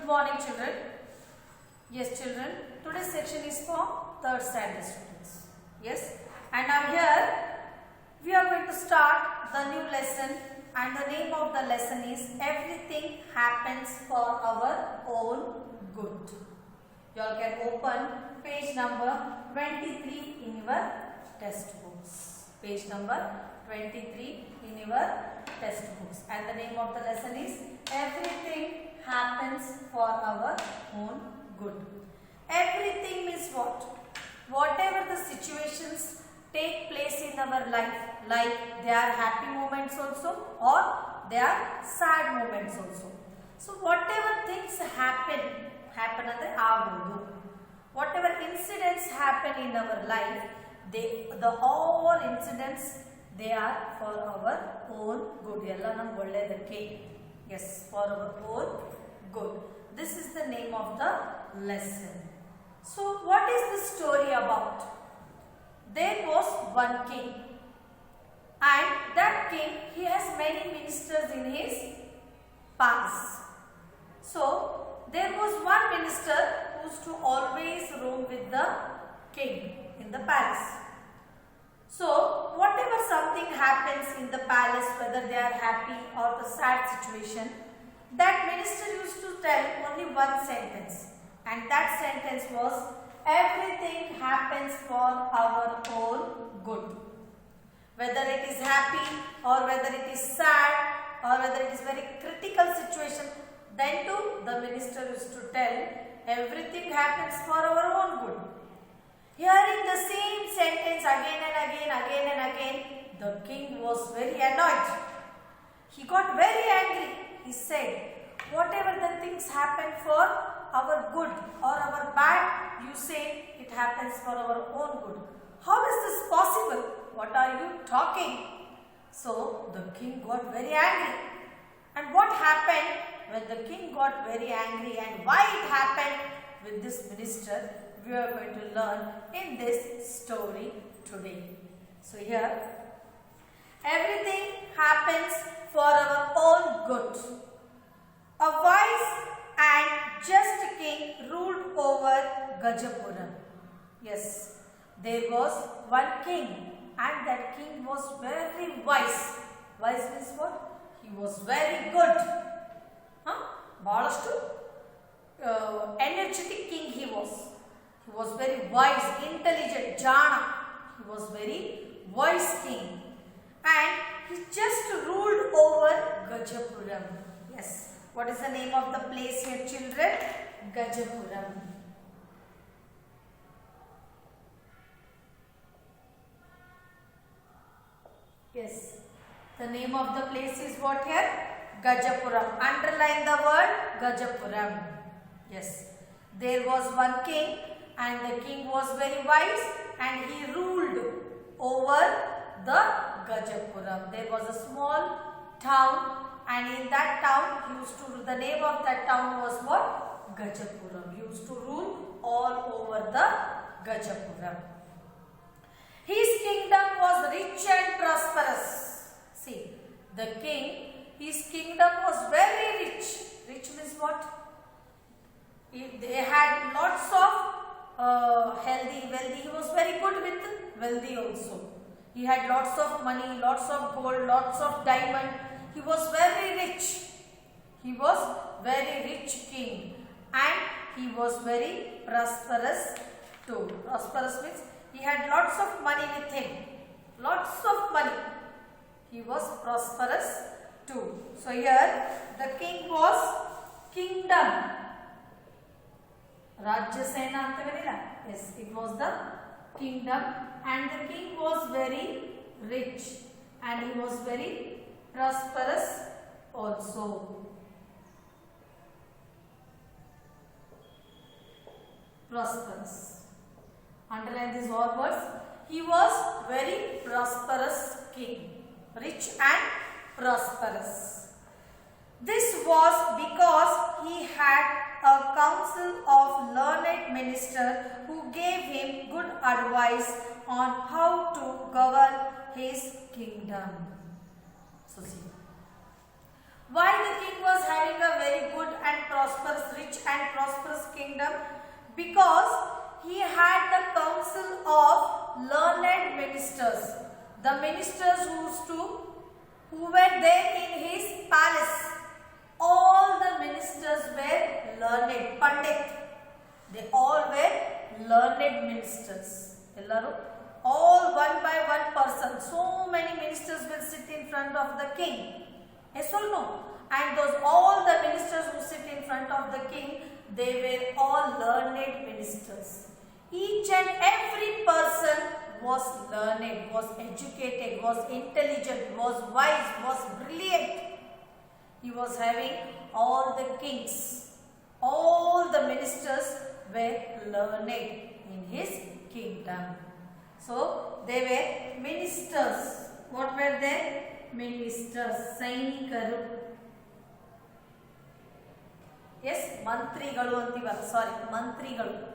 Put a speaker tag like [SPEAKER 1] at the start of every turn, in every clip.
[SPEAKER 1] Good morning, children. Yes, children. Today's section is for 3rd standard students. Yes, and now here we are going to start the new lesson, and the name of the lesson is Everything Happens for Our Own Good. You all can open page number 23 in your textbooks. Page number 23 in your textbooks, and the name of the lesson is Everything Happens for Our Own Good. Everything means what? Whatever the situations take place in our life, like they are happy moments also or they are sad moments also. So whatever things happen ಅಂದ್ರೆ ಆಗೋದು. Whatever incidents happen in our life, all incidents they are for our own good. ಎಲ್ಲ ನಮಗೆ ಒಳ್ಳೆಯದಕ್ಕೆ. Yes, for our own good. This is the name of the lesson. So what is the story about? There was one king, and that king, he has many ministers in his palace. So there was one minister who used to always roam with the king in the palace. So whatever something happens in the palace, whether they are happy or the sad situation, that minister used to tell only one sentence, and that sentence was, everything happens for our own good. Whether it is happy or whether it is sad or whether it is very critical situation, then too the minister used to tell, everything happens for our own good. Hearing the same sentence again and again, the king was very annoyed. He got very angry. He said, whatever the things happen for our good or our bad, you say it happens for our own good. How is this possible? What are you talking? So the king got very angry. And what happened when the king got very angry, and why it happened with this minister, we are going to learn in this story today. So here, everything happens for our own good. A wise and just king ruled over Gajapuram. Yes, there was one king, and that king was very wise. Wise means what? He was very good. Balashtu energetic king he was. He was very wise, intelligent, jana. He was very wise king, and he just ruled over Gajapuram. Yes. What is the name of the place here, children? Gajapuram. Yes. The name of the place is what here? Gajapuram. Underline the word Gajapuram. Yes. There was one king, and the king was very wise, and he ruled over the Gajapuram. There was a small town, and in that town, the name of that town was what? Gajapuram. He used to rule all over the Gajapuram. His kingdom was rich and prosperous. See, the king, his kingdom was very rich. Rich means what? They had lots of wealthy. He was very good with wealthy also. He had lots of money, lots of gold, lots of diamond. He was very rich. He was very rich king, and he was very prosperous too. Prosperous means he had lots of money with him. Lots of money. He was prosperous too. So here the king was kingdom. Rajya Sena antavilla. Yes, it was the kingdom, and the king was very rich, and he was very prosperous also. Prosperous. Underline these all words. He was very prosperous king. Rich and prosperous. This was because he had a council of learned ministers who gave him good advice on how to govern his kingdom. So see, why the king was having a very good and prosperous, rich and prosperous kingdom? Because he had the council of learned ministers. The ministers who were there in his palace. All the ministers were learned. Pandit. They all were learned ministers. All one by one person. So many ministers will sit in front of the king. Yes or no? And all the ministers who sit in front of the king, they were all learned ministers. Each and every person was learned, was educated, was intelligent, was wise, was brilliant. He was having all the kings. All the ministers were learned in his kingdom. So they were ministers. What were they? Ministers. Sainikaru. Yes, mantrigalu antivaru. Sorry, mantrigalu.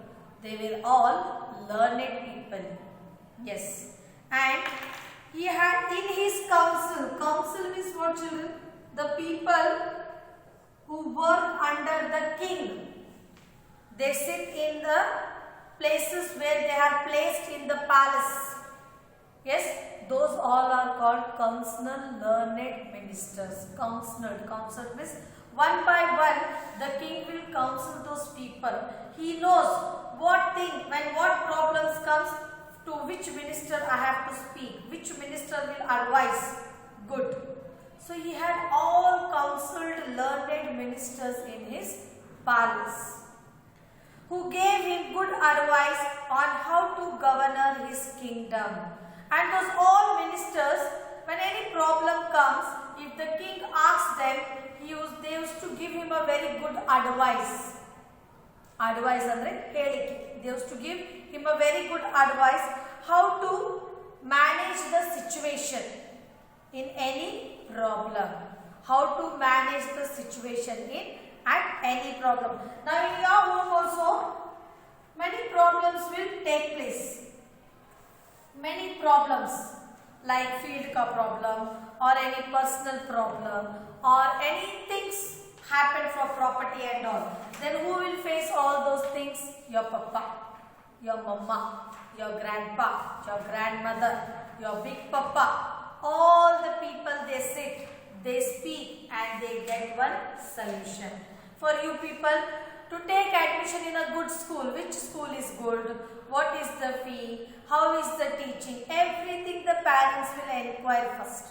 [SPEAKER 1] They were all learned people. Yes. And he had in his council. Council means what, children? The people who work under the king. They sit in the places where they are placed in the palace. Yes, those all are called council learned ministers. Council means one by one the king will counsel those people. He knows what thing, when what problems comes, to which minister I have to speak, which minister will advise good. So he had all counseled learned ministers in his palace, who gave him good advice on how to govern his kingdom. And those all ministers, when any problem comes, if the king asks them, they used to give him a very good advice. Advice andre helike. They used to give him a very good advice how to manage the situation in any problem. How to manage the situation at any problem. Now in your home also, many problems will take place. Many problems like field ka problem or any personal problem or any things happen for property and all. Then who will face all those things? Your papa, your mama, your grandpa, your grandmother, your big papa. All the people they sit, they speak and they get one solution. For you people to take admission in a good school, which school is good, what is the fee, how is the teaching, everything the parents will inquire first.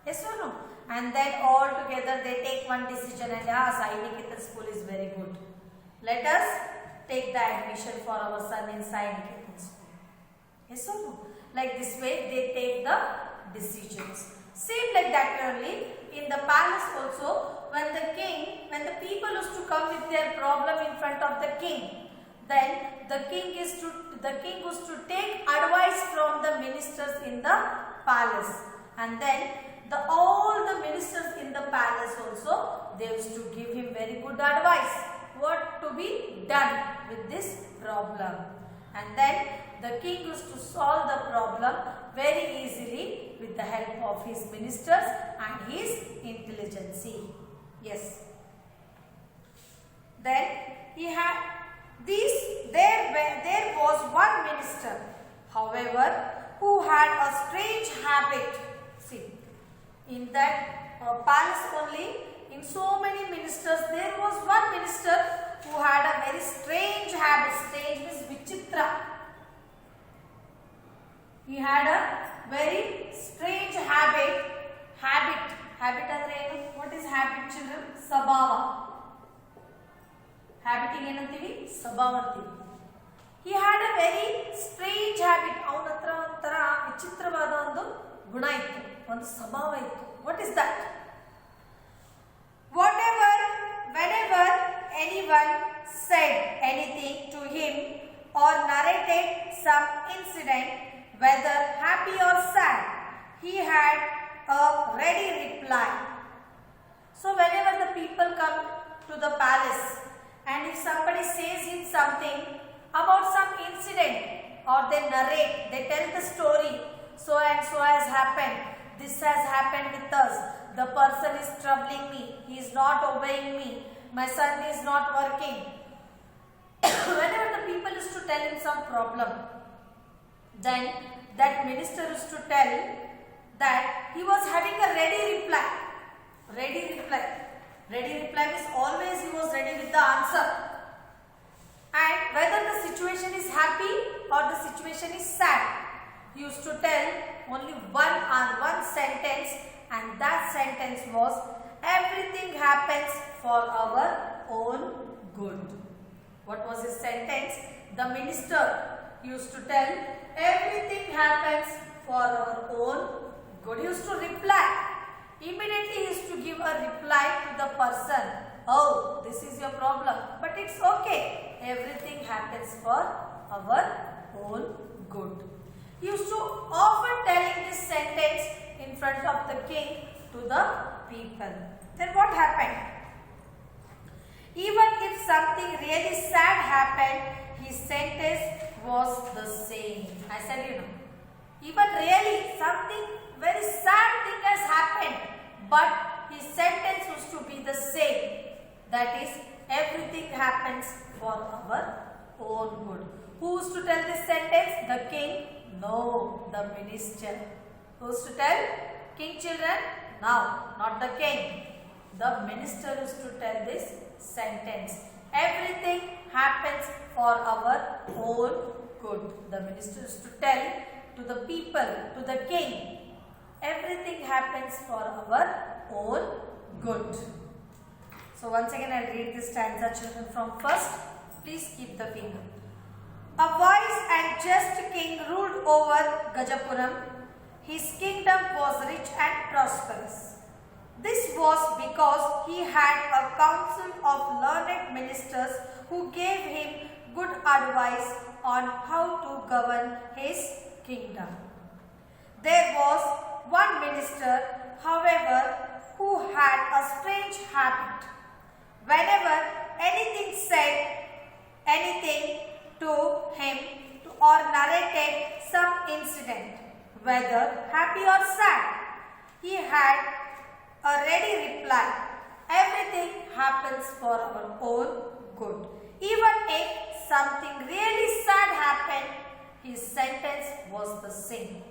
[SPEAKER 1] Yes or no? And then all together they take one decision and Sai Nikitan school is very good. Let us take the admission for our son in Sai Nikitan school. Yes or no? Like this way they take the decisions. Same like that only in the palace also, when the people used to come with their problem in front of the king, then the king was to take advice from the ministers in the palace, and then all the ministers in the palace also, they used to give him very good advice what to be done with this problem, and then the king used to solve the problem very easily with the help of his ministers and his intelligence. Yes. Then he had there was one minister, however, who had a strange habit. See, in that palace only, in so many ministers, there was one minister who had a very strange habit. Strange means vichitra. He had a very strange habit. Habit andre ಏನು? What is habit, children? Sabhava. Habit ಏನಂತೀವಿ? Sabhava ಅಂತೀವಿ. He had a very strange habit. ಅವನ ಹತ್ರ ಒಂಥರ ವಿಚಿತ್ರವಾದ ಒಂದು ಗುಣ ಇತ್ತು, ಒಂದು ಸ್ವಭಾವ ಇತ್ತು. What is that? Whenever anyone said anything to him or narrated some incident, whether happy or sad, he had a ready reply. So whenever the people come to the palace and if somebody says him something about some incident or they narrate, they tell the story, so and so has happened, this has happened with us, the person is troubling me, he is not obeying me, my son is not working, whenever the people used to tell him some problem, then that minister used to tell that he was having a ready reply. Ready reply. Ready reply means always he was ready with the answer. And whether the situation is happy or the situation is sad, he used to tell only one sentence, and that sentence was, everything happens for our own good. What was his sentence? The minister used to tell, everything happens for our own good. He used to reply. Immediately he used to give a reply to the person. Oh, this is your problem, but it's okay. Everything happens for our own good. He used to often telling this sentence in front of the king to the people. Then what happened? Even if something really sad happened, his sentence was the same. I said, even really something very sad thing has happened, but his sentence was to be the same. That is, everything happens for our own good. Who is to tell this sentence? The king? No, the minister. Who is to tell? King, children? No, not the king. The minister is to tell this sentence. Everything happens for our own good. The minister is to tell to the people, to the king, everything happens for our own good. So once again I will read this stanza, children, from first. Please keep the finger. A wise and just king ruled over Gajapuram. His kingdom was rich and prosperous. This was because he had a council of learned ministers who gave him good advice on how to govern his kingdom. There was one minister, however, who had a strange habit. Whenever anything said anything to him or narrated some incident, whether happy or sad, he had a ready reply. Everything happens for our own good. Even if something really sad happened, his sentence was the same.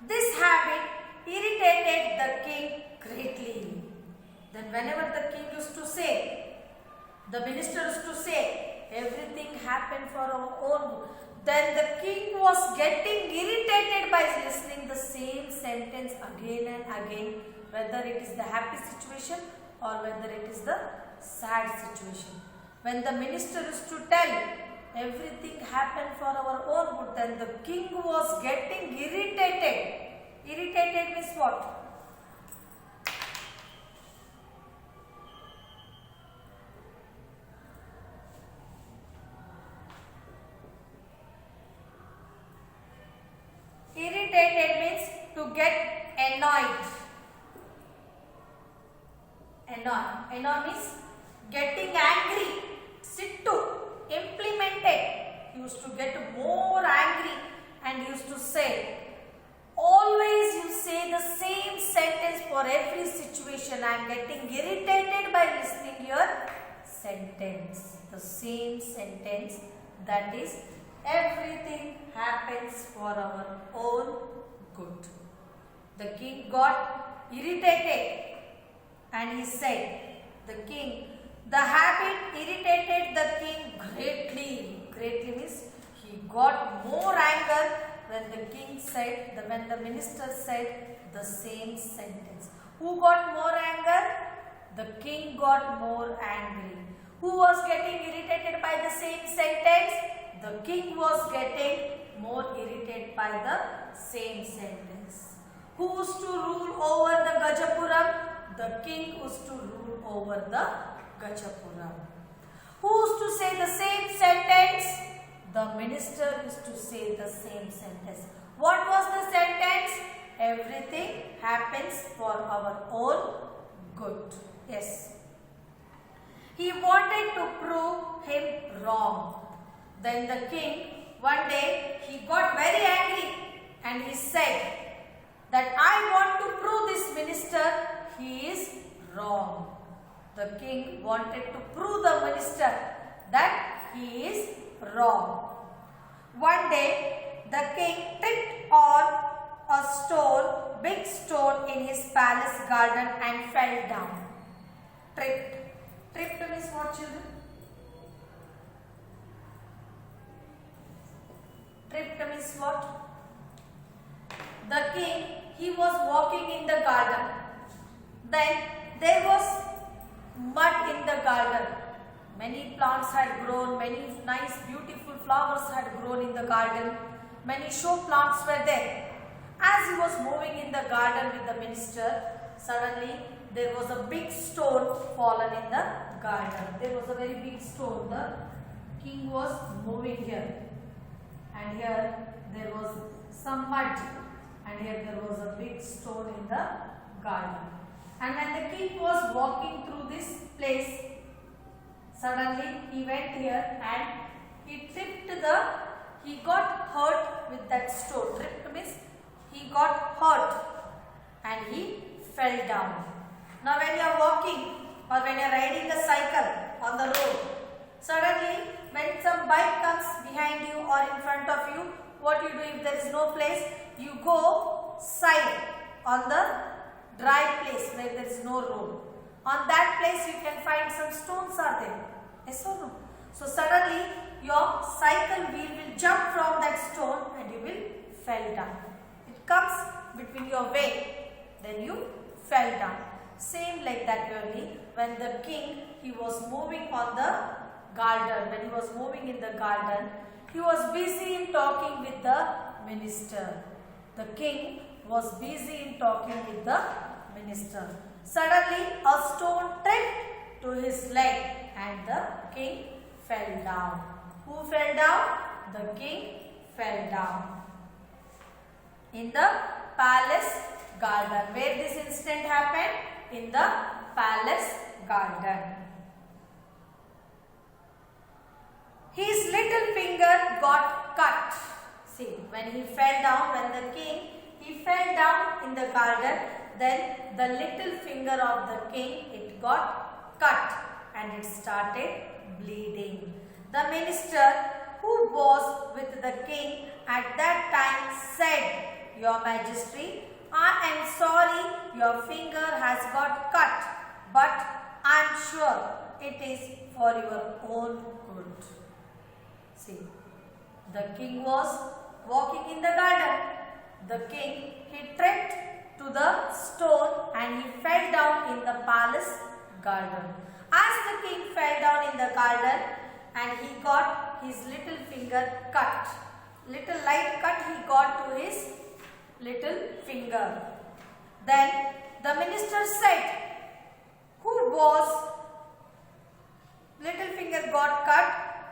[SPEAKER 1] This habit irritated the king greatly. Then whenever the king used to say, the minister used to say, everything happened for our own good, then the king was getting irritated by listening the same sentence again and again, whether it is the happy situation or whether it is the sad situation. When the minister used to tell, everything happened for our own good, then the king was getting irritated. Irritated means what? Irritated means to get annoyed. Annoy means getting angry. Sittu, implemented. He used to get more angry and he used to say, always you say the same sentence for every situation. I am getting irritated by listening your sentence. The same sentence, that is, everything happens for our own good. The king got irritated and he said, the habit irritated the king greatly. Greatly means he got more anger when the minister said the same sentence. Who got more anger? The king got more angry. Who was getting irritated by the same sentence? The king was getting more irritated by the same sentence. Who was to rule over the Gajapuram? The king was to rule over the Gajapuram. Who was to say the same sentence? The minister used to say the same sentence. What was the sentence? Everything happens for our own good. Yes. He wanted to prove him wrong. Then the king, one day, he got very angry and he said that I want to prove this minister he is wrong. The king wanted to prove the minister that he is wrong. One day, the king tripped on a stone, big stone in his palace garden and fell down. Tripped. Tripped means what, children? Tripped means what? The king, he was walking in the garden. Then there was mud in the garden. Many plants had grown, many nice beautiful flowers had grown in the garden. Many show plants were there. As he was moving in the garden with the minister, suddenly there was a big stone fallen in the garden. There was a very big stone. The king was moving here. And here there was some mud. And here there was a big stone in the garden. And when the king was walking through this place, suddenly he went here and he got hurt with that stone. Tripped means he got hurt and he fell down. Now when you are walking or when you are riding a cycle on the road, suddenly when some bike comes behind you or in front of you, what you do if there is no place? You go side on the dry place where there is no road. On that place you can find some stones are there. Yes or no? So suddenly your cycle wheel will jump from that stone and you will fall down. It comes between your way, then you fell down. Same like that only when the king, he was moving on the garden. When he was moving in the garden, he was busy in talking with the minister. The king was busy in talking with the minister. Suddenly a stone tripped to his leg and the king fell down. Who fell down? The king fell down. In the palace garden. Where this incident happened? In the palace garden. His little finger got cut. See, when he fell down, when the king, he fell down in the garden, then the little finger of the king, it got cut and it started bleeding. The minister who was with the king at that time said, "Your Majesty, I am sorry your finger has got cut, but I am sure it is for your own good." See, the king was walking in the garden. The king, he tripped to the stone and he fell down in the palace garden. As the king fell down in the garden and he got his little finger cut, little light cut he got to his little finger. Then the minister said, "Who was little finger got cut?"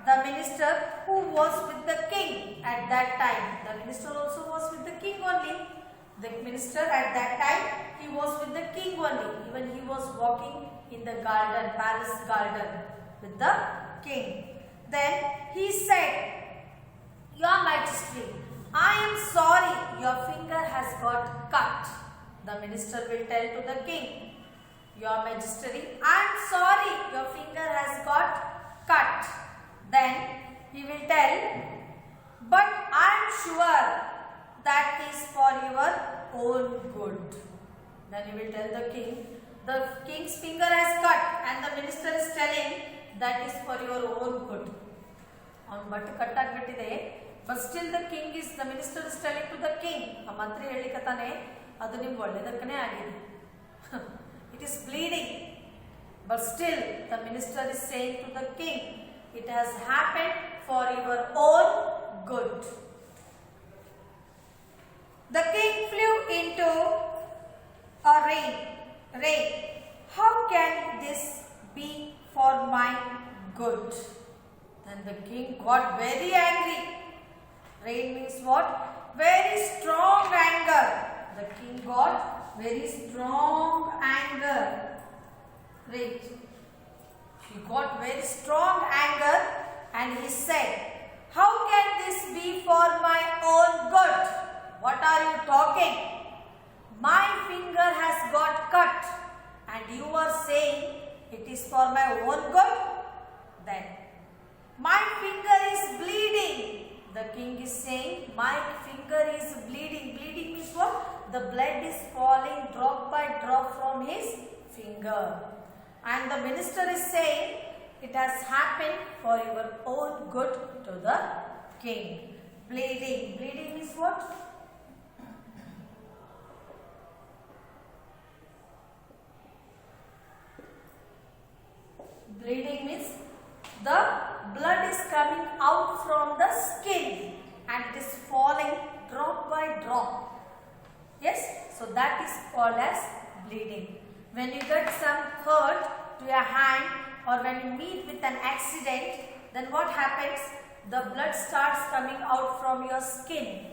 [SPEAKER 1] The minister who was with the king at that time. The minister also was with the king only. The minister at that time, he was with the king only. Even he was walking in the garden, palace garden with the king. Then he said, "Your Majesty, I am sorry your finger has got cut." The minister will tell to the king, "Your Majesty, I am sorry your finger has got cut." Then he will tell, "But I am sure that is for your own good." Then he will tell the king, the king's finger has cut and the minister is telling that is for your own good. On but cut agbittide, but still the king is, the minister is telling to the king, a mantri helikatane adu nimge ಒಳ್ಳೆದಕ್ಕನೇ ಆಗಿದೆ. It is bleeding, but still the minister is saying to the king, it has happened for your own good. The king flew into a rain. How can this be for my good? Then the king got very angry. Rain means what? Very strong anger. The king got very strong anger. Rain. He got very strong anger and he said, "How can this be for my own good? What are you talking? My finger has got cut and you are saying it is for my own good?" Then My finger is bleeding. The king is saying, my finger is bleeding. Bleeding means what? The blood is falling drop by drop from his finger. And the minister is saying, it has happened for your own good to the king. Bleeding. Bleeding means what? Bleeding means the blood is coming out from the skin and it is falling drop by drop. Yes, so that is called as bleeding. When you get some hurt to your hand or when you meet with an accident, then what happens? The blood starts coming out from your skin.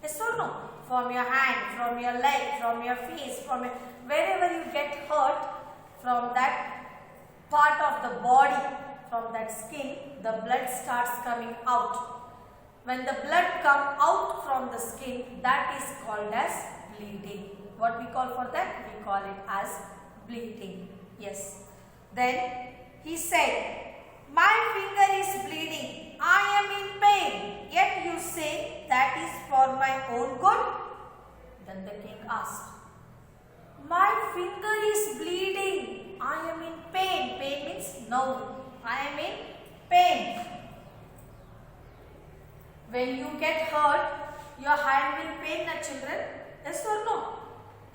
[SPEAKER 1] Yes or no? From your hand, from your leg, from your face, from wherever you get hurt, from that part of the body, from that skin, the blood starts coming out. When the blood comes out from the skin, that is called as bleeding. What we call for that? We call it as bleeding. Yes. Then he said, my finger is bleeding. I am in pain. Yet you say that is for my own good? Then the king asked, my finger is bleeding. I am in pain. Pain means no. I am in pain. When you get hurt, your hand will pain, children. Yes or no?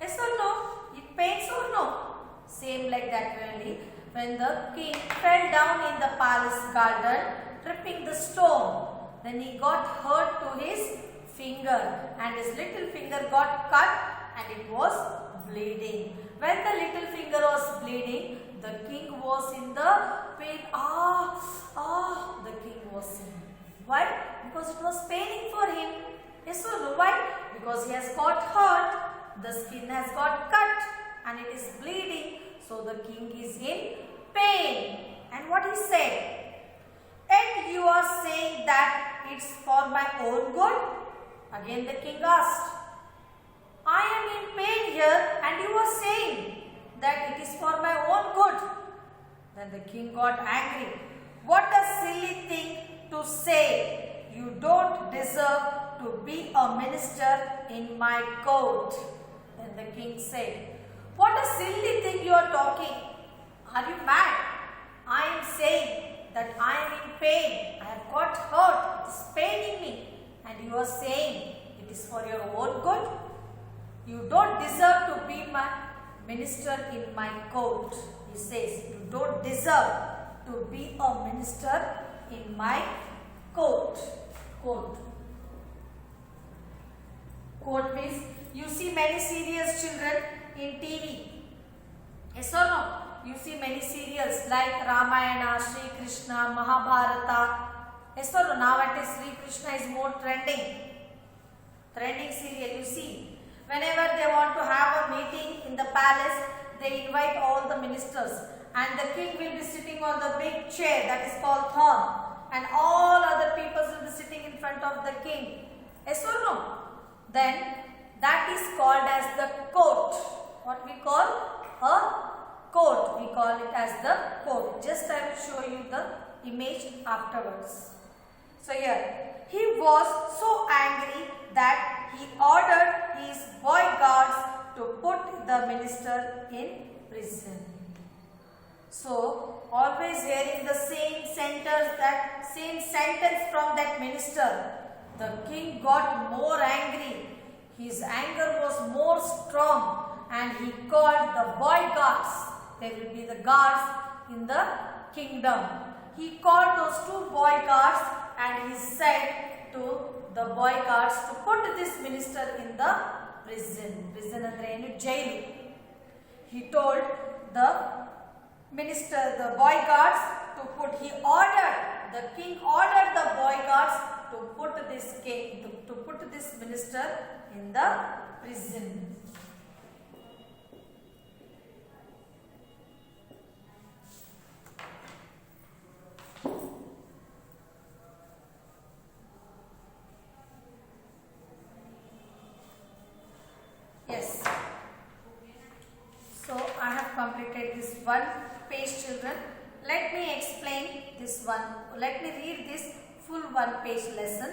[SPEAKER 1] Yes or no? It pains or no? Same like that only. When the king fell down in the palace garden, tripping the stone, then he got hurt to his finger and his little finger got cut and it was bleeding. When the little finger was bleeding, the king was in the pain. The king was in. Why? Because it was paining for him. Yes or no? Why? Because he has got hurt, the skin has got cut and it is bleeding. So the king is in pain. And what he said? And you are saying that it's for my own good? Again the king asked. I am in pain here and you are saying that it is for my own good. Then the king got angry. What a silly thing to say. You don't deserve to be a minister in my court. Then the king said, what a silly thing you are talking. Are you mad? I am saying that I am in pain. I have got hurt. It is paining me. And you are saying it is for your own good. You don't deserve to be my minister in my court. He says, you don't deserve to be a minister in my court. Court. Court means you see many serials, children, in TV. Yes or no? You see many serials like Ramayana, Sri Krishna, Mahabharata. Yes or no? Nowadays Sri Krishna is more trending. Trending serial you see. Whenever they want to have a meeting in the palace, they invite all the ministers and the king will be sitting on the big chair that is called throne and all other people will be sitting in front of the king. Yes or no? Then that is called as the court. What we call a court. We call it as the court. Just I will show you the image afterwards. So here, he was so angry that he ordered his bodyguards to put the minister in prison. So, always hearing the same sentence from that minister, the king got more angry. His anger was more strong and he called the bodyguards. There will be the guards in the kingdom. He called those two bodyguards and he said to the bodyguards to put this minister in the prison. Prison andre jail. He told the minister, the bodyguards the king ordered the bodyguards to put this minister in the prison. Yes. So I have completed this one page, children. let me explain this one. Let me read this full one-page lesson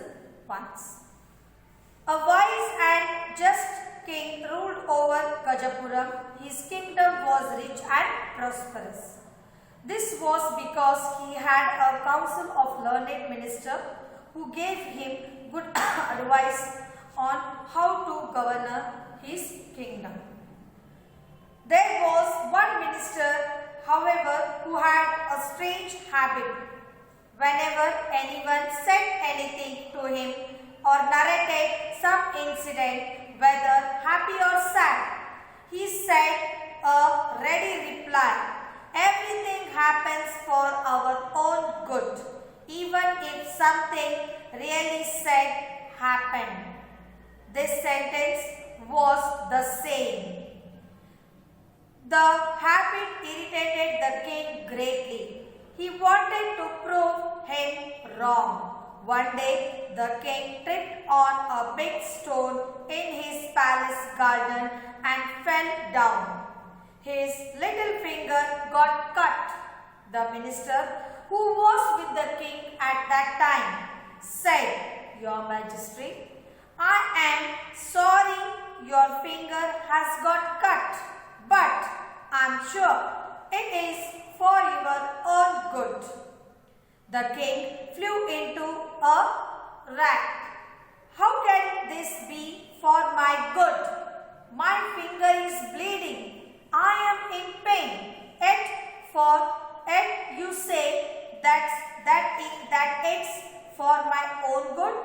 [SPEAKER 1] once. A wise and just king ruled over Gajapuram. His kingdom was rich and prosperous. This was because he had a council of learned ministers who gave him good advice on how to govern his kingdom. There was one minister, however, who had a strange habit. Whenever anyone said anything to him or narrated some incident, whether happy or sad, he said a ready reply. Everything happens for our own good, even if something really sad happened. This sentence was the same. The habit irritated the king greatly. He wanted to prove him wrong. One day, the king tripped on a big stone in his palace garden and fell down. His little finger got cut. The minister, who was with the king at that time, said, "Your Majesty, I am sorry your finger has got cut, but I am sure it is for your own good." The king flew into a rage. "How can this be for my good? My finger is bleeding. I am in pain. Yet you say that it's for my own good?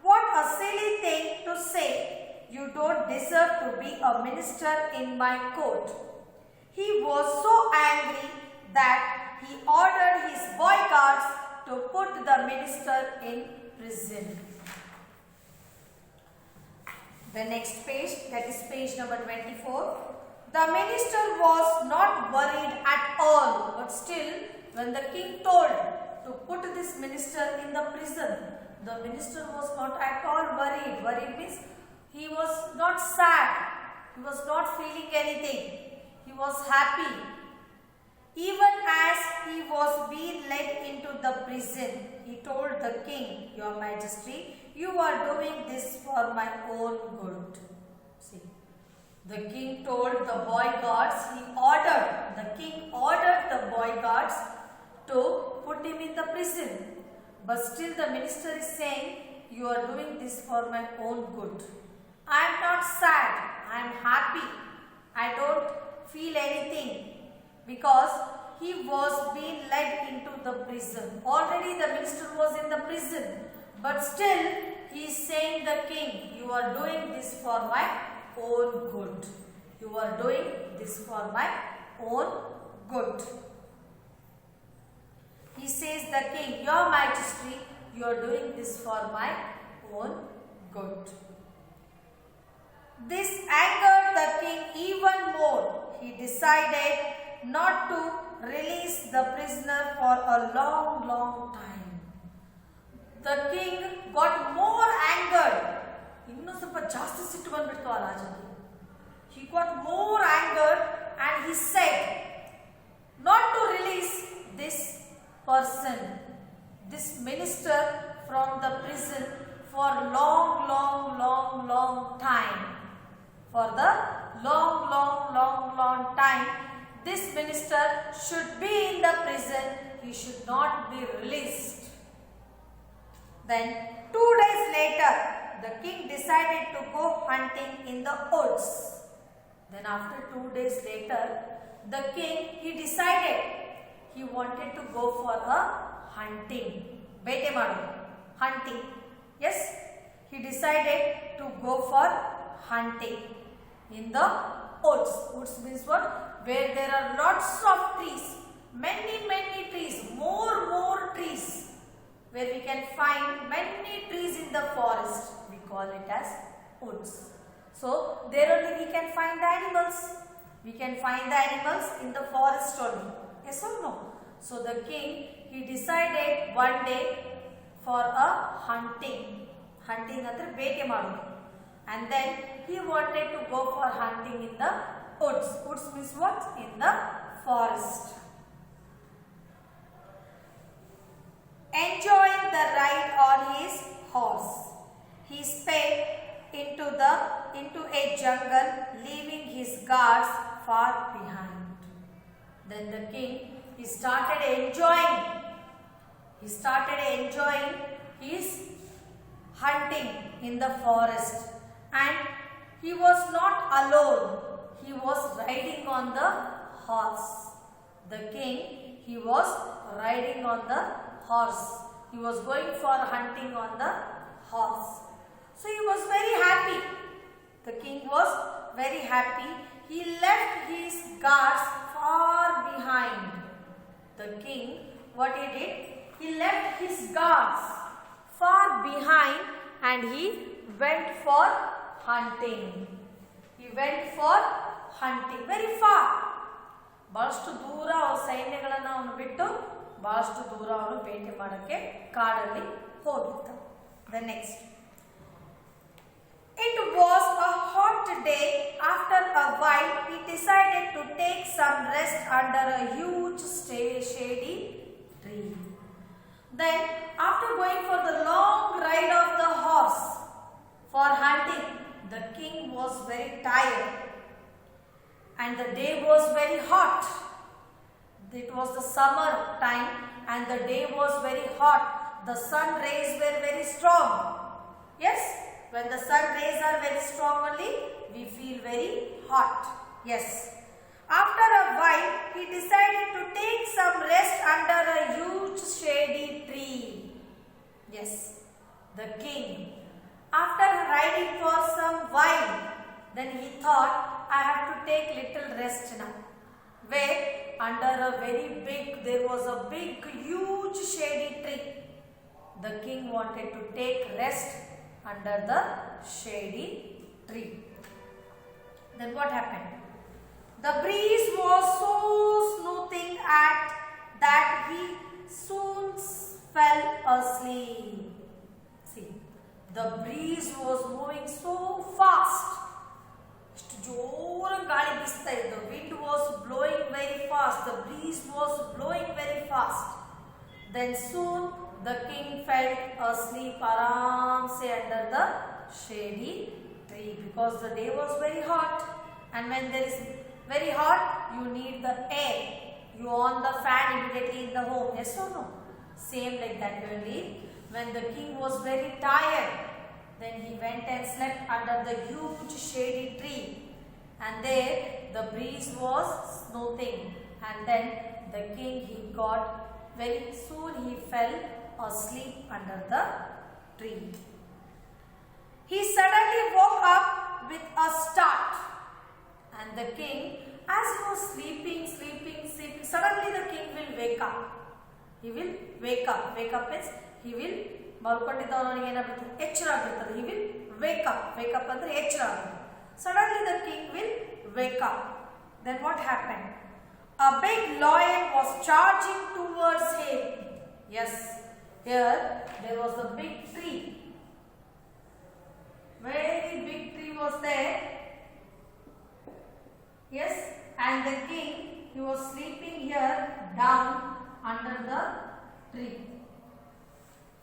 [SPEAKER 1] What a silly thing to say. You don't deserve to be a minister in my court." He was so angry that he ordered his bodyguards to put the minister in prison. The next page, that is page number 24. The minister was not worried at all, but still, when the king told to put this minister in the prison, the minister was not at all worried. Worried means he was not sad. He was not feeling anything. He was happy. Even as he was being led into the prison, he told the king, "Your Majesty, you are doing this for my own good." See, the king told the bodyguards, the king ordered the bodyguards to put him in the prison. But still the minister is saying, "You are doing this for my own good. I am not sad. I am happy. I don't feel anything," because he was being led into the prison. Already the minister was in the prison, but still he is saying the king, "You are doing this for my own good. You are doing this for my own good." He says the king, "Your Majesty, you are doing this for my own good." This angered the king even more. He decided not to release the prisoner for a long time. The king got more angered. ಇನ್ನೂ ಸ್ವಲ್ಪ ಜಾಸ್ತಿ ಸಿಟ್ಟು ಬಂದ್ಬಿಡ್ತು ಆ ರಾಜನಿಗೆ. He got more angered and he said not to release this person, this minister, from the prison for long time. For the long time, this minister should be in the prison. He should not be released. Then 2 days later, the king decided to go hunting in the woods. Then after 2 days later, the king, he decided he wanted to go for a hunting. Bete madu. Hunting. Yes, he decided to go for hunting in the woods. Woods means what? Where there are lots of trees. Many trees. More trees. Where we can find many trees in the forest. We call it as woods. So, there only we can find the animals. We can find the animals in the forest only. Yes or no? So, the king, he decided one day for a hunting. Hunting andre bete madudu. And then he wanted to go for hunting in the woods. Woods means what? In the forest. jungle, leaving his guards far behind. Then the king, he started enjoying his hunting in the forest, and he was not alone. He was riding on the horse. The king, he was riding on the horse. He was going for hunting on the horse. So he was very happy. The king was very happy. He left his guards far behind. The king, what he did? He left his guards far behind and he went for hunting. He went for hunting very far. ಬಹಳಷ್ಟು ದೂರ ಅವರ ಸೈನ್ಯಗಳನ್ನು ಅವನು ಬಿಟ್ಟು ಬಹಳಷ್ಟು ದೂರ ಅವನು ಭೇಟಿ ಮಾಡಕ್ಕೆ ಕಾಡಲ್ಲಿ ಹೋಗಿದ್ದ. The next. It was a hot day. After a while, he decided to take some rest under a huge shady tree. Then, after going for the long ride of the horse for hunting, the king was very tired and the day was very hot. It was the summer time and the day was very hot. The sun rays were very strong. Yes, when the sun rays are very strong only, we feel very hot. Yes. After a while, he decided to take some rest under a huge shady tree. Yes, the king, after riding for some while, then he thought, I have to take little rest now. Where? Under a very big, there was a big, huge shady tree. The king wanted to take rest under the shady tree. Then what happened? The breeze was so soothing that he soon fell asleep. See, the breeze was moving so fast. The wind was blowing very fast. The breeze was blowing very fast. Then soon the king felt asleep aram se under the shady tree, because the day was very hot, and when there is very hot, you need the air. You on the fan immediately in the home. Yes or no? Same like that only. When the king was very tired, then he went and slept under the huge shady tree. And there the breeze was soothing. And then the king, he got very soon he fell asleep under the tree. He suddenly woke up with a start. And the king, as he was sleeping, suddenly the king will wake up. He will wake up. Wake up means he will ಮಲ್ಕೊಂಡಿದ್ದವನಿಗೆ ಏನಾಗುತ್ತೆ, ಎಚ್ಚರ ಆಗಿರ್ತದೆ. He will wake up. Wake up ಅಂದ್ರೆ ಎಚ್ಚರ ಆಗುತ್ತೆ. Suddenly the king will wake up. Then what happened? A big lion was charging towards him. Yes, here there was a big tree. Very big tree was there. Yes, and the king, he was sleeping here down under the tree.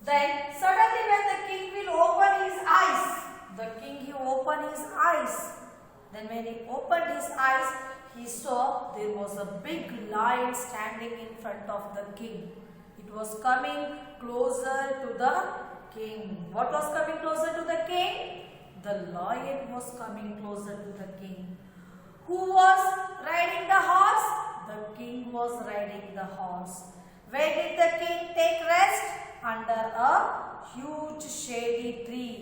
[SPEAKER 1] Then suddenly when the king will open his eyes, the king, he opened his eyes. Then when he opened his eyes, he saw there was a big lion standing in front of the king. It was coming closer to the king. What was coming closer to the king? The lion was coming closer to the king. Who was riding the horse? The king was riding the horse. Where did the king take rest? Under a huge shady tree.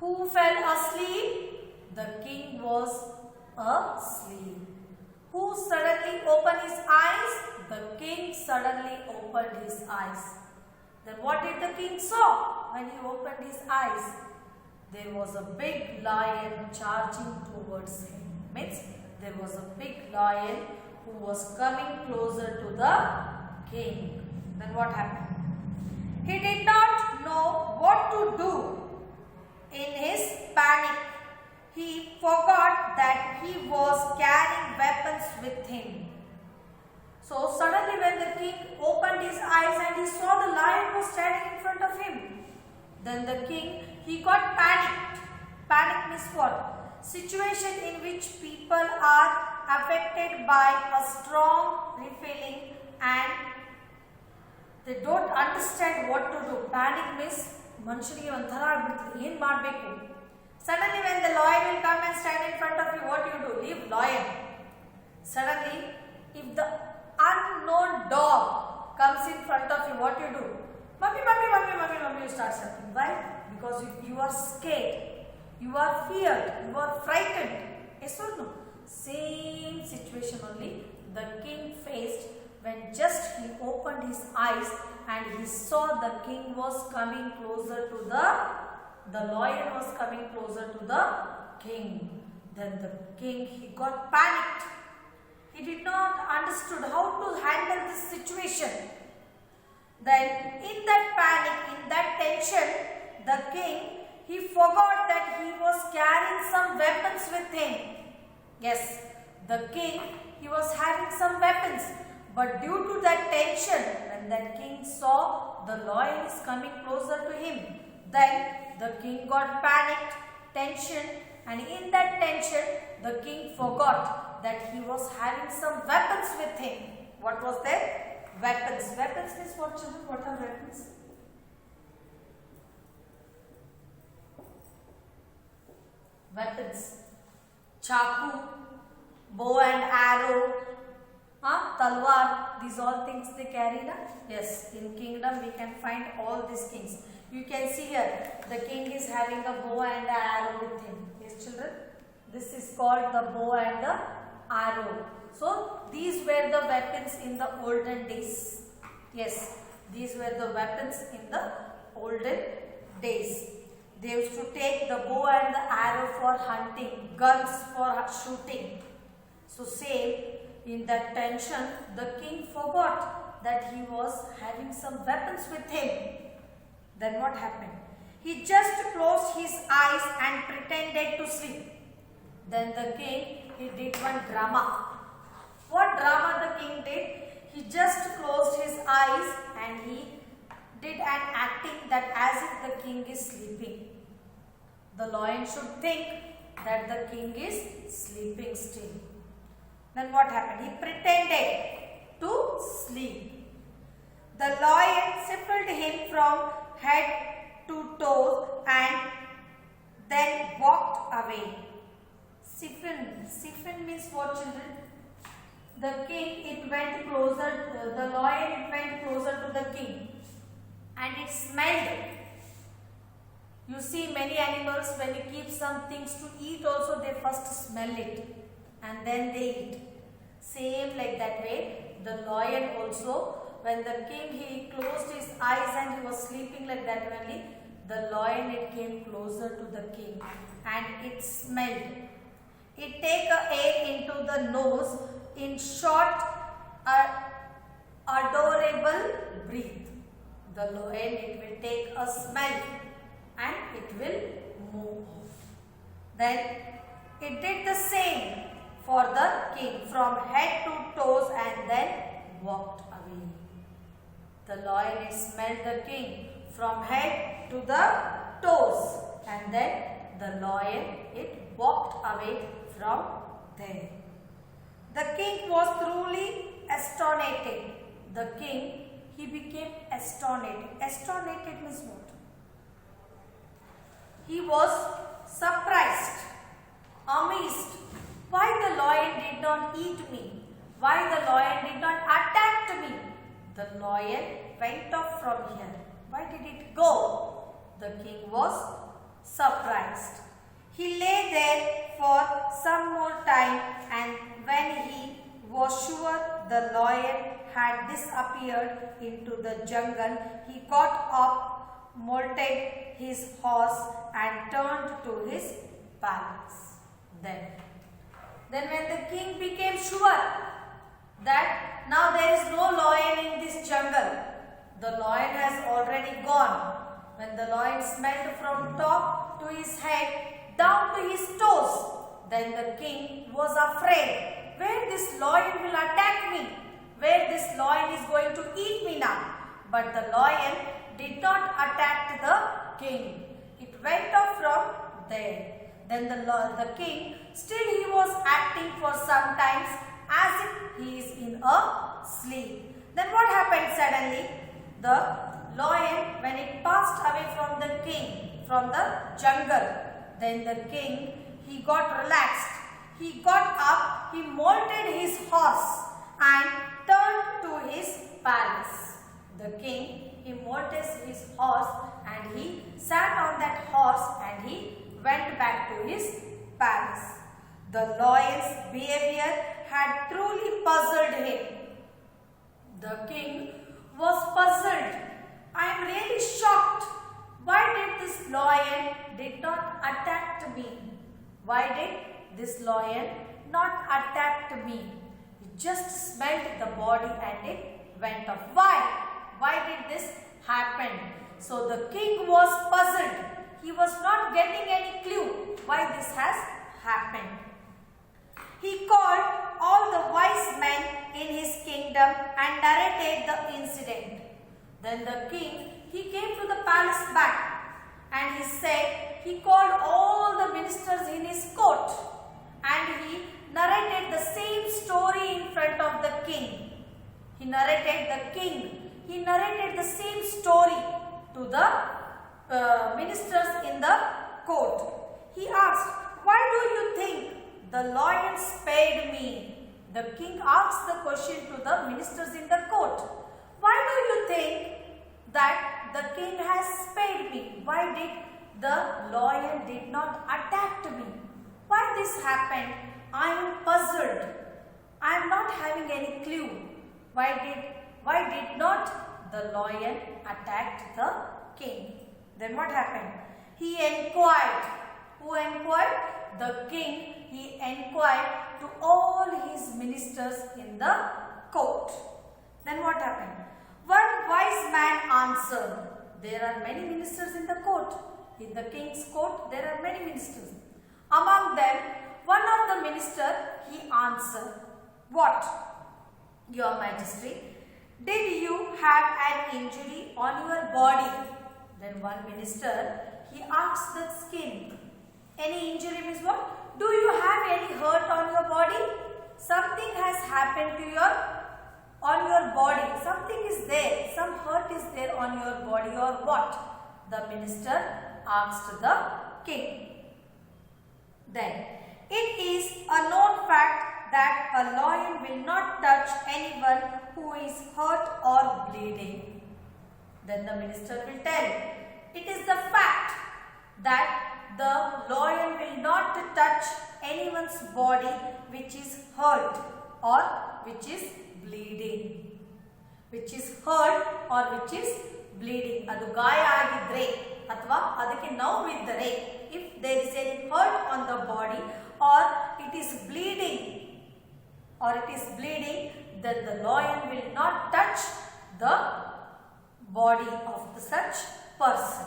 [SPEAKER 1] Who fell asleep? The king was asleep. Who suddenly opened his eyes? The king suddenly opened his eyes. Then what did the king saw when he opened his eyes? There was a big lion charging towards him. Means there was a big lion who was coming closer to the king. Then what happened? He did not know what to do. In his panic, he forgot that he was carrying weapons with him. So suddenly when the king opened his eyes and he saw the lion was standing in front of him, then the king, he got panicked. Panic means what? Situation in which people are affected by a strong feeling and they don't understand what to do. Panic means ಮನುಷ್ಯನಿಗೆ ಒಂಥರ ಆಗ್ಬಿಡ್ತದೆ, ಏನು ಮಾಡಬೇಕು. Suddenly when the lion will come and stand in front of you, what you do? Leave lion. Suddenly if the unknown dog comes in front of you, what you do? Mummy, mummy, mummy, mummy, mummy, you start shouting. Why? Because you are scared, you are feared, you are frightened. Yes or no? Same situation only the king faced when just he opened his eyes and he saw the king was coming closer to the lion was coming closer to the king. Then the king, he got panicked. He did not understood how to handle this situation. Then in that panic, in that tension, the king, he forgot that he was carrying some weapons with him. Yes, the king, he was having some weapons, but due to that tension, when that king saw the lion is coming closer to him, then the king got panicked, tension, and in that tension, the king forgot that he was having some weapons with him. What was that? Weapons. Weapons means what, children? What are weapons? Weapons. Chaku, bow and arrow, talwar. These all things they carry, na? Yes. In kingdom we can find all these things. You can see here the king is having a bow and an arrow with him. Yes, children. This is called the bow and the arrow. So these were the weapons in the olden days. Yes, these were the weapons in the olden days. They used to take the bow and the arrow for hunting, guns for shooting. So same, in that tension, the king forgot that he was having some weapons with him. Then what happened? He just closed his eyes and pretended to sleep. Then the king, he did one drama. What drama the king did? He just closed his eyes and he did an acting that as if the king is sleeping. The lion should think that the king is sleeping still. Then what happened? He pretended to sleep. The lion sifted him from head to toes and then walked away. Siphon means what, children? The king, it went closer, the lion, it went closer to the king and it smelled. You see many animals, when you keep some things to eat also, they first smell it and then they eat. Same like that way, the lion also, when the king, he closed his eyes and he was sleeping like that only, the lion, it came closer to the king and it smelled. It take air into the nose in short, adorable breath. The lion, it will take a smell and it will move off. Then it did the same for the king from head to toes and then walked away. The lion, it smelled the king from head to the toes and then the lion, it walked away from there. The king was truly astonished. The king, he became astonished. Astonished means what? He was surprised, amazed. Why the lion did not eat me? Why the lion did not attack me? The lion went off from here. Why did it go? The king was surprised. He lay there for some more time and when he was sure the lion had disappeared into the jungle, he got up, mounted his horse and turned to his palace. Then when the king became sure that now there is no lion in this jungle, the lion has already gone. When the lion smelled from top to his head down to his toes, then the king was afraid. Where this lion will attack me? Where this lion is going to eat me now? But the lion did not attack the king. It went off from there. Then the king, still he was acting for some times as if he is in a sleep. Then what happened suddenly? The lion, when it passed away from the king, from the jungle, then the king, he got relaxed. He got up, he mounted his horse and turned to his palace. The king, he mounted his horse and he sat on that horse and he went back to his palace. The lion's behavior had truly puzzled him. The king was puzzled. I am really shocked. Why did this lion did not attack me? Why did this lion not attack me? It just smelled the body and it went off. Why? Why did this happen? So the king was puzzled. He was not getting any clue why this has happened. He called all the wise men in his kingdom and narrated the incident. Then the king, he came to the palace back and he said, he called all the ministers in his court and he narrated the same story in front of the king. He narrated the same story to the ministers in the court. He asked, why do you think the lion spared me? The king asked the question to the ministers in the court. Why do you think that the king has spared me? Why did the lion did not attack me? Why this happened? I am puzzled. I am not having any clue. Why did not the lion attack the king? Then what happened? He inquired. Who inquired? The king. He inquired to all his ministers in the court. Then what happened? One wise man answered. There are many ministers in the court. In the king's court, there are many ministers. Among them, one of the ministers, he answered, what? Your Majesty, did you have an injury on your body? Then one minister, he asked the king, any injury means what? Do you have any hurt on your body? Something has happened to on your body. Something is there. Some hurt is there on your body or what? The minister asked the king. Then, it is a known fact that a lion will not touch anyone who is hurt or bleeding. Then the minister will tell, it is the fact that the lion will not touch anyone's body which is hurt or which is bleeding. Which is hurt or which is bleeding. Adu gaya agidre athwa adike noviddare, if there is any hurt on the body or it is bleeding, then the lion will not touch the body of such person.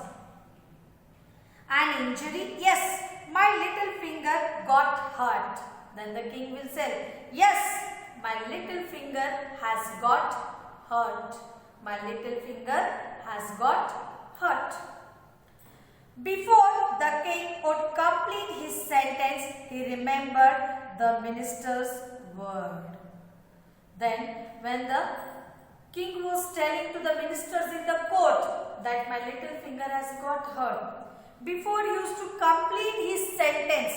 [SPEAKER 1] An injury? Yes, my little finger got hurt. Then the king will say, yes, my little finger has got hurt. My little finger has got hurt. Before the king would complete his sentence, he remembered the minister's word. Then, when the king was telling to the ministers in the court that my little finger has got hurt, before he used to complete his sentence,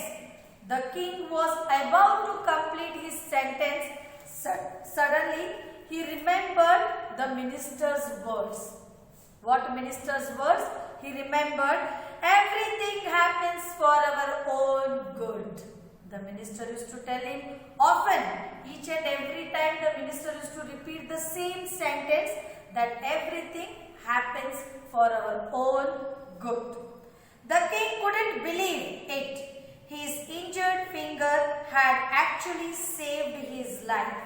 [SPEAKER 1] the king was about to complete his sentence. Suddenly, he remembered the minister's words. What minister's words? He remembered, everything happens for our own good. The minister used to tell him often, each and every time the minister used to repeat the same sentence, that everything happens for our own good. The king couldn't believe it. His injured finger had actually saved his life.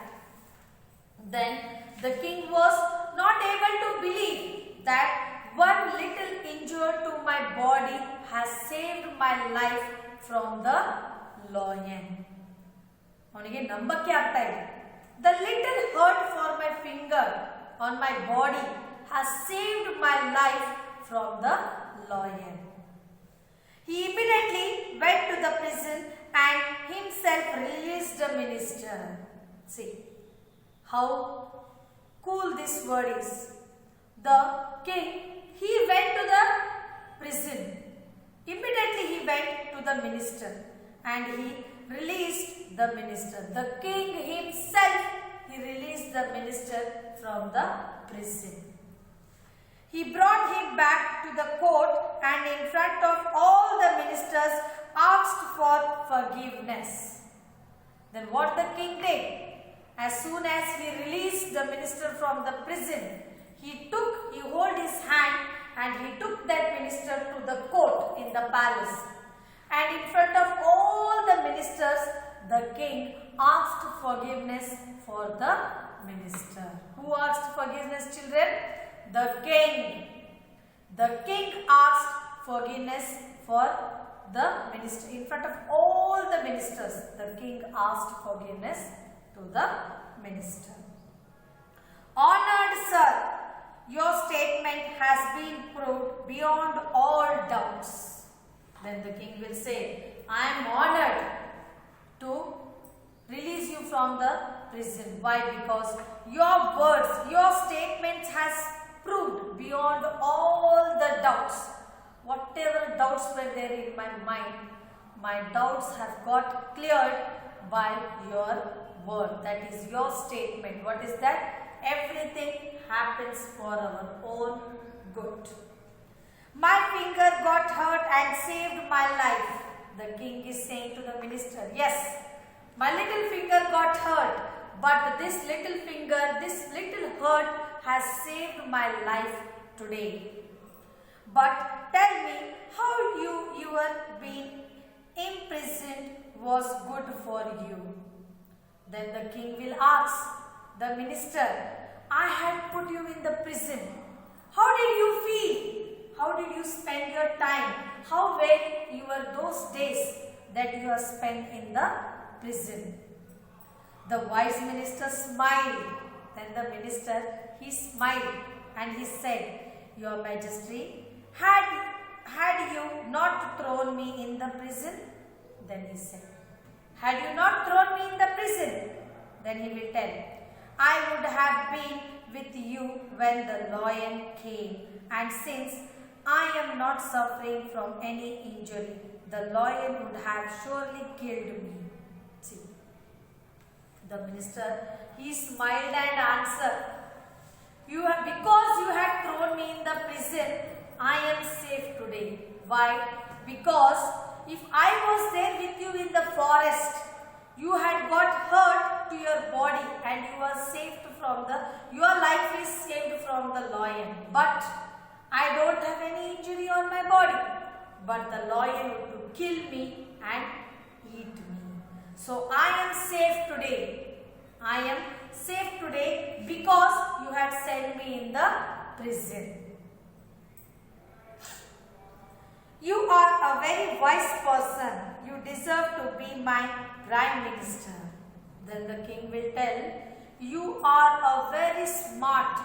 [SPEAKER 1] Then the king was not able to believe that one little injury to my body has saved my life from the lion. The little hurt for my finger on my body has saved my life from the lion. He immediately went to the prison and himself released the minister. See how cool this word is. The king, he went to the prison. Immediately he went to the minister and he released the minister. The king himself, he released the minister from the prison. He brought him back to the court and in front of all the ministers asked for forgiveness. Then what the king did? As soon as he released the minister from the prison, he held his hand and he took that minister to the court in the palace. And in front of all the ministers, the king asked forgiveness for the minister. Who asked forgiveness, children? The king. The king asked forgiveness for the minister. In front of all the ministers, the king asked forgiveness to the minister. Honored sir, your statement has been proved beyond all doubts. Then the king will say, I am honored to release you from the prison. Why? Because your words, your statements has proved beyond all the doubts. Whatever doubts were there in my mind, my doubts have got cleared by your word. That is your statement. What is that? Everything happens for our own good. My finger got hurt and saved my life. The king is saying to the minister, yes, my little finger got hurt, but this little finger, this little hurt has saved my life today. But tell me how your being imprisoned was good for you. Then the king will ask the minister, I had put you in the prison. How did you feel? How did you spend your time? How were those days that you have spent in the prison? The wise minister smiled. Then the minister, he smiled and he said, Your Majesty, had you not thrown me in the prison? Then he said, had you not thrown me in the prison? Then he will tell, I would have been with you when the lion came, and since I am not suffering from any injury, the lion would have surely killed me. See, the minister, he smiled and answered, because you had thrown me in the prison, I am safe today. Why? Because if I was there with you in the forest, you had got hurt to your body and you were saved from your life is saved from the lion. But I don't have any injury on my body. But the lion would kill me and eat me. So I am safe today. I am safe today because you had sent me in the prison. You are a very wise person. You deserve to be my Prime Minister. Then the king will tell, you are a very smart,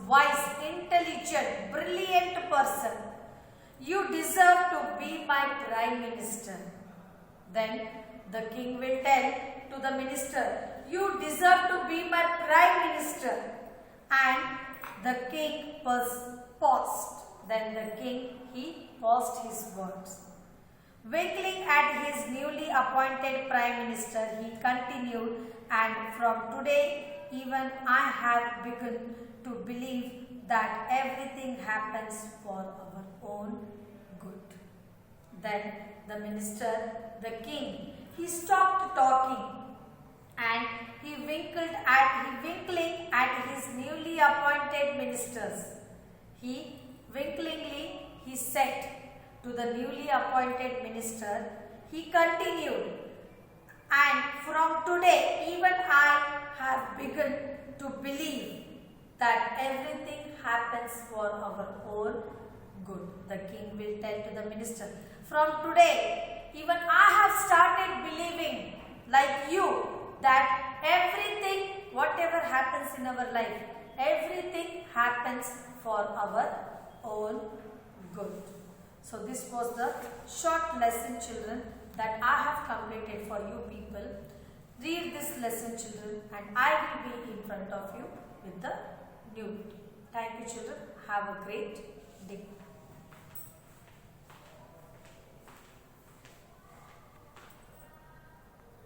[SPEAKER 1] wise, intelligent, brilliant person. You deserve to be my Prime Minister. Then the king will tell to the minister, you deserve to be my Prime Minister. And the king paused. Then the king, he paused his words. Winking at his newly appointed Prime Minister, he continued, and from today even I have begun to believe that everything happens for our own good. Then the minister, the king, he stopped talking and he winkling at his newly appointed ministers. He winklingly he said to the newly appointed minister, he continued, and from today even I have begun to believe that everything happens for our own good. The king will tell to the minister, from today even I have started believing like you that everything, whatever happens in our life, everything happens for our own good. So this was the short lesson, children, that I have completed for you people. Read this lesson, children, and I will be in front of you with the new video. Thank you, children. Have a great day.